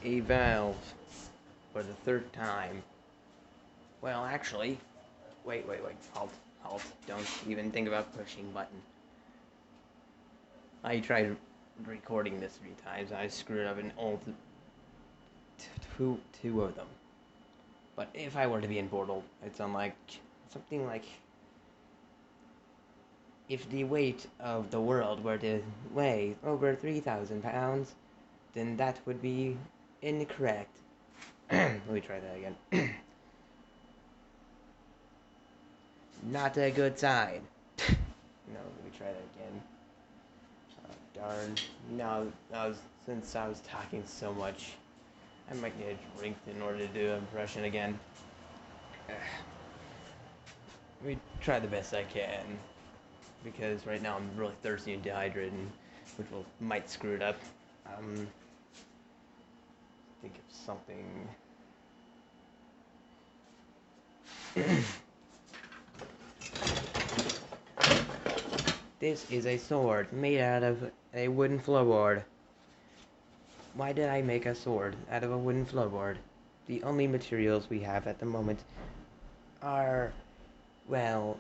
a valve for the third time. Well, actually, wait, halt. Don't even think about pushing button. I tried recording this 3 times. I screwed up in all two of them. But if I were to be in Portal, it's on like something like if the weight of the world were to weigh over 3,000 pounds, then that would be incorrect. Let me try that again. Not a good sign. No, let me try that again. Oh, darn. Now, since I was talking so much, I might need a drink in order to do an impression again. Let me try the best I can, because right now I'm really thirsty and dehydrated, which might screw it up. Think of something. This is a sword made out of a wooden floorboard. Why did I make a sword out of a wooden floorboard? The only materials we have at the moment are, well,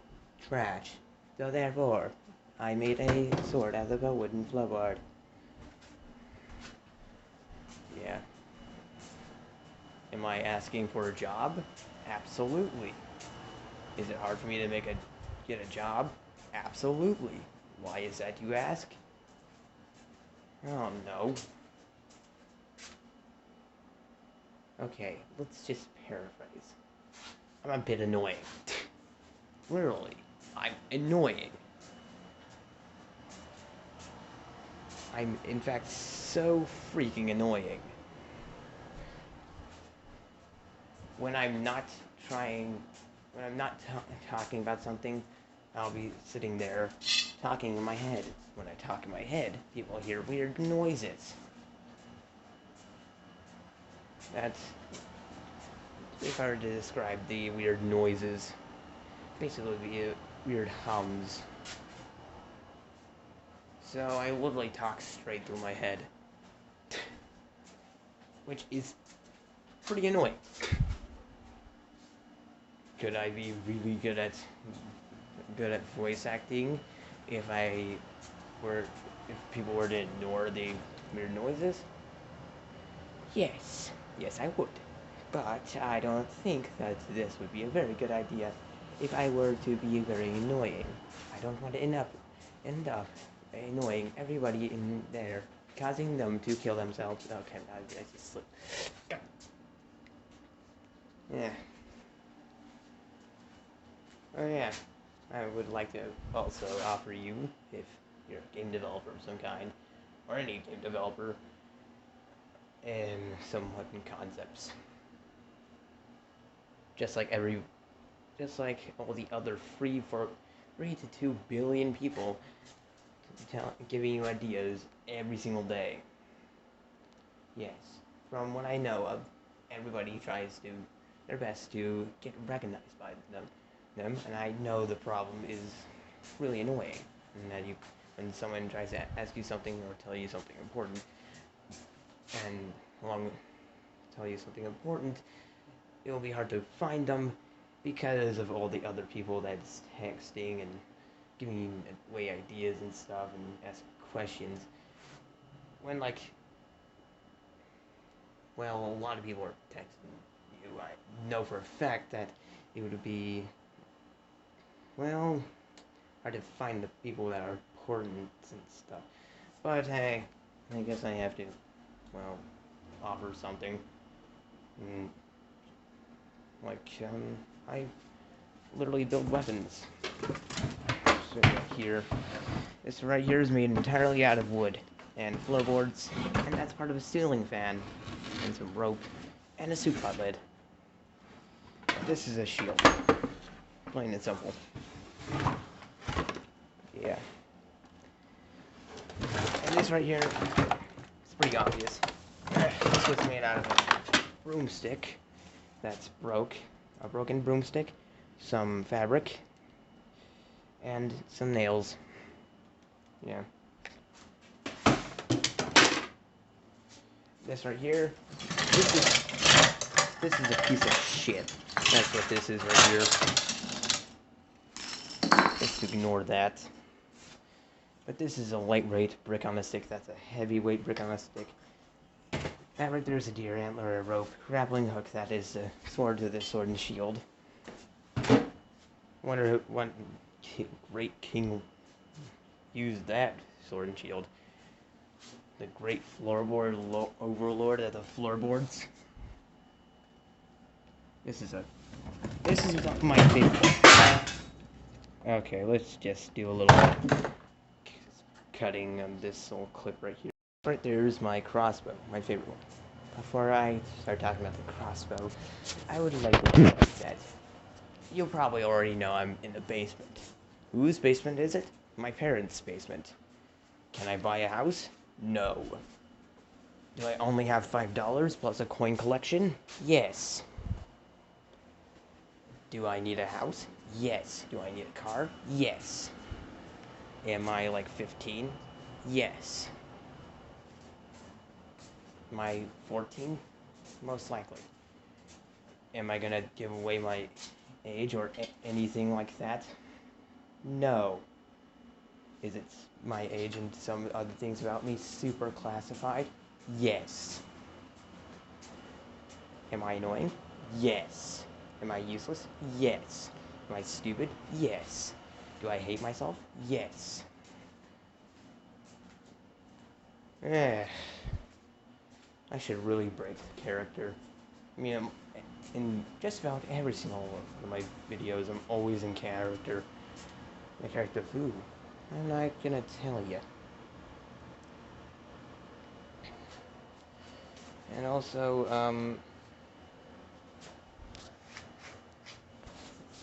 trash. So therefore, I made a sword out of a wooden floorboard. Yeah. Am I asking for a job? Absolutely. Is it hard for me to get a job? Absolutely. Why is that, you ask? Oh no. Okay, let's just paraphrase. I'm a bit annoying. Literally, I'm annoying. I'm, in fact, so freaking annoying. When I'm not talking about something, I'll be sitting there talking in my head. When I talk in my head, people hear weird noises. That's, if I were to describe the weird noises, basically be weird hums. So I literally talk straight through my head, which is pretty annoying. Could I be really good at voice acting if people were to ignore the weird noises? Yes, I would. But I don't think that this would be a very good idea if I were to be very annoying. I don't want to end up annoying everybody in there, causing them to kill themselves. Okay, I just slipped. Yeah. Oh yeah, I would like to also offer you, if you're a game developer of some kind, or any game developer, and some weapon concepts. Just like all the other 3 to 2 billion people giving you ideas every single day. Yes, from what I know of, everybody tries to their best to get recognized by them, and I know the problem is really annoying, and that when someone tries to ask you something or tell you something important, it will be hard to find them because of all the other people that's texting and giving away ideas and stuff and ask questions. When a lot of people are texting you, I know for a fact that it would be, hard to find the people that are important and stuff. But hey, I guess I have to, offer something. I literally build weapons. So this right here is made entirely out of wood and floorboards, and that's part of a ceiling fan, and some rope, and a soup pot lid. This is a shield, plain and simple. Yeah. And this right here, it's pretty obvious. This was made out of a broomstick that's a broken broomstick, some fabric, and some nails. Yeah. this right here, this is a piece of shit. That's what this is right here. Just ignore that. But this is a lightweight brick on a stick. That's a heavyweight brick on a stick. That right there is a deer antler, a rope, grappling hook. That is the sword to the sword and shield. Wonder what great king used that sword and shield. The great floorboard overlord of the floorboards. This is my favorite. Okay, let's just do a little cutting of this little clip right here. Right there's my crossbow, my favorite one. Before I start talking about the crossbow, I would like to point out that you probably already know I'm in the basement. Whose basement is it? My parents' basement. Can I buy a house? No. Do I only have $5 plus a coin collection? Yes. Do I need a house? Yes. Do I need a car? Yes. Am I like 15? Yes. Am I 14? Most likely. Am I gonna give away my age or anything like that? No. Is it my age and some other things about me super classified? Yes. Am I annoying? Yes. Am I useless? Yes. Am I stupid? Yes. Do I hate myself? Yes. I should really break the character. I mean, in just about every single one of my videos, I'm always in character. The character of who? I'm not gonna tell you. And also,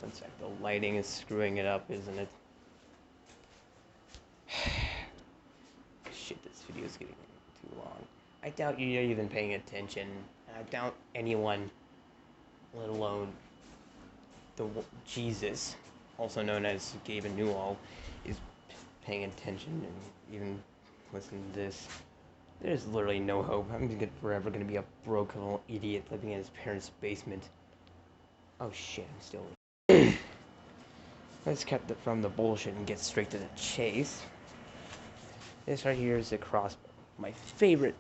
one sec, the lighting is screwing it up, isn't it? Shit, this video is getting too long. I doubt you're even paying attention. I doubt anyone, let alone Jesus, also known as Gabe Newell, is paying attention and even listening to this. There's literally no hope. I'm forever gonna be a broke little idiot living in his parents' basement. Oh shit, I'm still. Let's cut from the bullshit and get straight to the chase. This right here is a crossbow. My favorite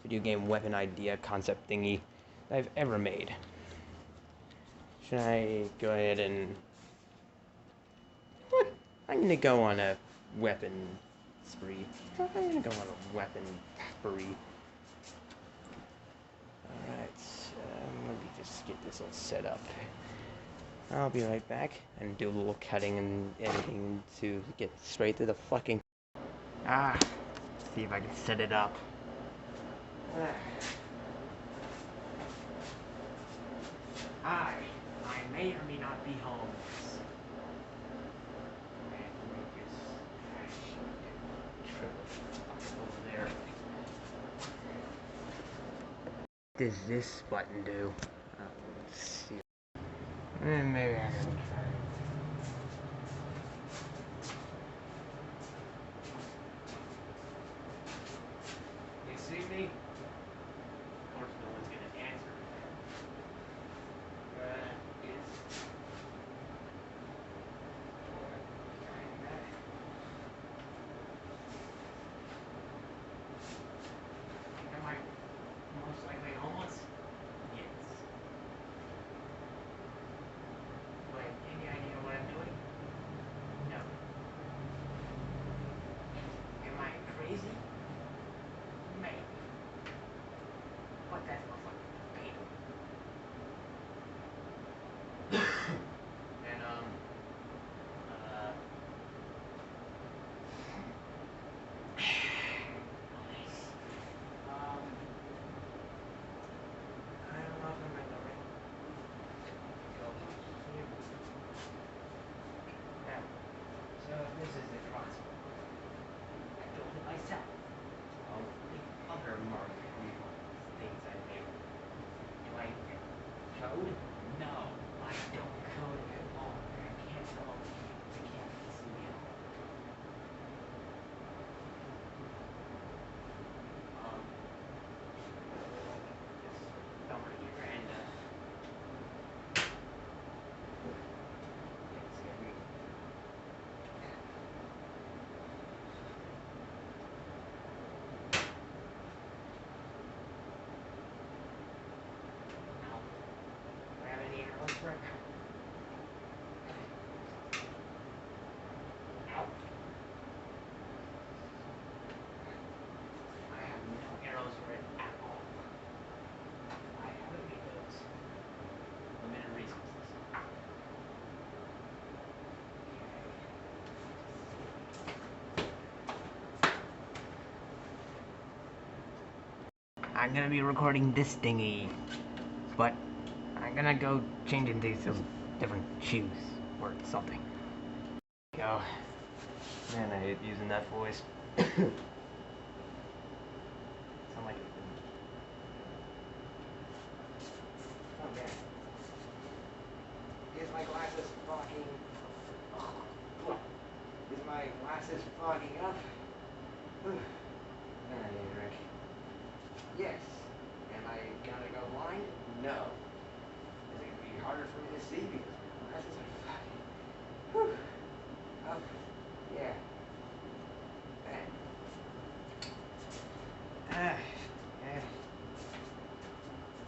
video game weapon idea concept thingy that I've ever made. Should I go ahead and... What? I'm gonna go on a weapon spree. I'm gonna go on a weapon spree. Alright, let me just get this all set up. I'll be right back and do a little cutting and editing to get straight to the fucking... see if I can set it up. Hi, I may or may not be home. Over there. What does this button do? Let's see. Maybe I can try. You see me? Of course, no one's gonna answer. Am I most likely homeless? Yes. Do I have any idea what I'm doing? No. Am I crazy? Maybe. But that's most likely fatal. And I don't know if I'm gonna go here. Yeah. So this is the crossbow. I built it myself. All the other marketing things I made. I'm gonna be recording this thingy, but I'm gonna go change into some different shoes or something. Go. Man, I hate using that voice. Sound like oh man. Is my glasses fogging? Is my glasses fogging up? Man, I need a drink. Yes. Am I gonna go blind? No. Is it gonna be harder for me to see because my glasses are fogging? Whew. Oh, yeah. Man. Yeah.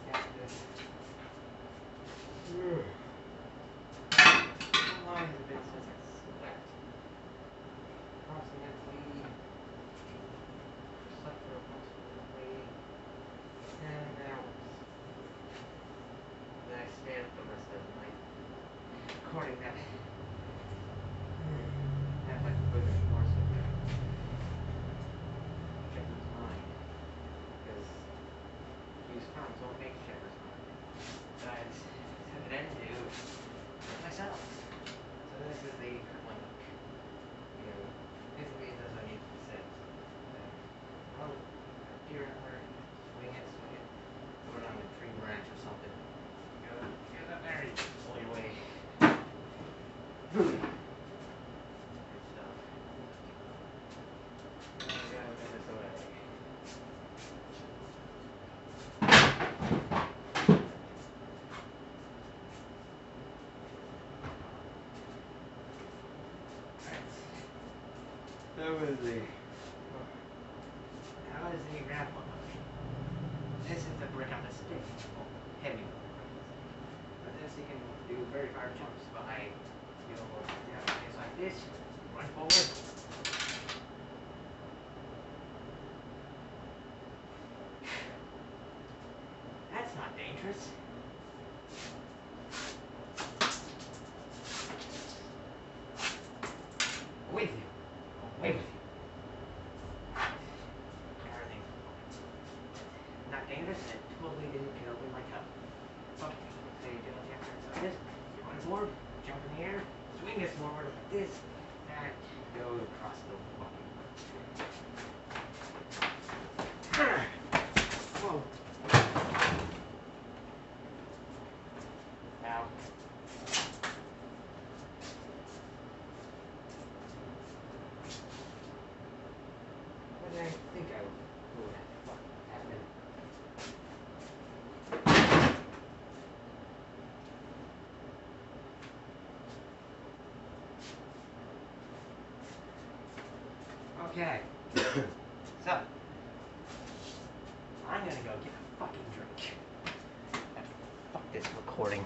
Yeah, this. How long has it been since I slept? Approximately. Slept for approximately 10 hours. Then I stayed up the rest of the night recording that. I have like a good remorse of that. Shepherd's mind. Because used farms won't make shepherd's mind. But I just took it into myself. So this is the equivalent of, you know, basically it does what it says. Oh, deer antler, swing it, put it on a tree branch or something. Get up there and pull your way. Good stuff. I'm gonna put this away. That was the grapple motion. This is the brick on the stick. Oh, heavy. But this you can do very far jumps by, you know, things like this. Run forward. That's not dangerous. With you. Away with you. Everything. Not dangerous, and totally didn't kill me like a fuck. So you do it after like this. You run forward, jump in the air, swing this forward like this, and go across the fucking whoa. Now. What did I think I would happen? Okay. So, I'm gonna go get a fucking drink. Fuck this recording.